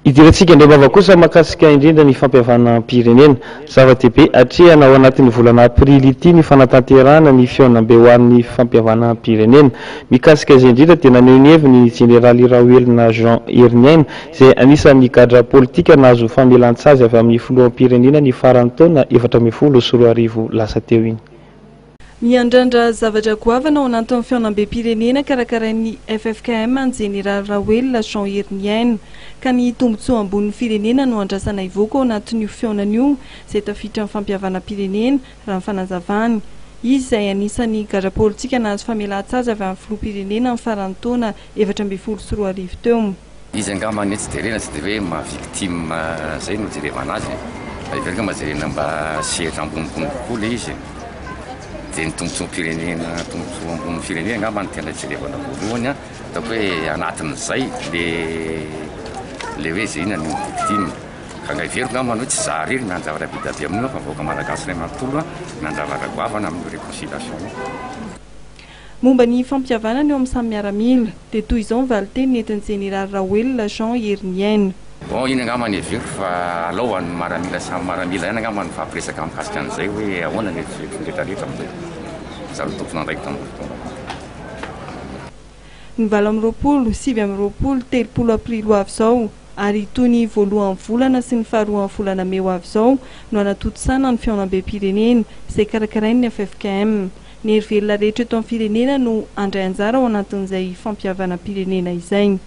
Idirantsika ndremava kosa mahakasika indrindra ny fampihavanam-pirenena zava-dehibe atrehana ao anatin'ny volana aprily ity ny fanatanterahana ny fihaonam-be ho an'ny fampihavanam-pirenena. Mikasika izay indrindra dia naneho ny heviny ny jeneraly Rahoelina Jean Herniaine izay anisan'ny gadra politika nahazo famelan-tsazy avy amin'ny filoham-pirenena ny faran'ny taona 2014 lasa teo iny. Miandrandra zavatra goavana ao anatin'ny fihaonam-be-pirenena karakarain'ny FFKM ny jeneraly Rahoelina Jean Herniaine ka ny tombotsoa ambonin'ny firenena no andrasana ivoaka ao anatin'io fihaonan'io izay tafiditra amin'ny fampihavana-pirenena raha ny fanazavany. Izy izay anisan'ny gadra politika nahazo famelan-tsazy avy amin'ny filoham-pirenena amin'ny faran'ny taona 2014 teo. Izy angambany tsy dia rena tsy dia hoe mahavictime zay no jerevana azy. Iveraka majerena mba sehatra ambonimbony kokoa le izy. Dia ny tombotsoam-pirenena, tombotsoa ambonin'ny firenena angambany tena jerevana voalohany a, ataoko hoe anatin'izay le hoe zay inona ny victime. Ka ngaiveriko angambany hoe tsy za rery nanjavatra be dia be amin'io fa vahoaka malagasy iray manontolo a nanjavatra goavana amin'ny réconciliation. Momba ny fampihavanana eo amin'ny samy miaramila dia toy izao ny valiteny nentin'ny jeneraly Rahoelina Jean Herniaine. Bon, iny angambany heveriko fa alohan'ny maramila samy maramila ihany angambany fampiresaka mikasika an'izay hoe ahoana ny rehetrarehetra amin'izay. Za no tompona andraiky tamin'ny fotoana. Ny 2020 aprily ho avy izao ary toy ny voalohan'ny volana sy ny faharoan'ny volana May ho avy izao no anatotosana ny fihaonam-be-pirenena izay karakarain'ny FFKM. Ny hery velona rehetra eto amin'ny firenena no andray anjara ao anatin'izay fampihavana-pirenena izay.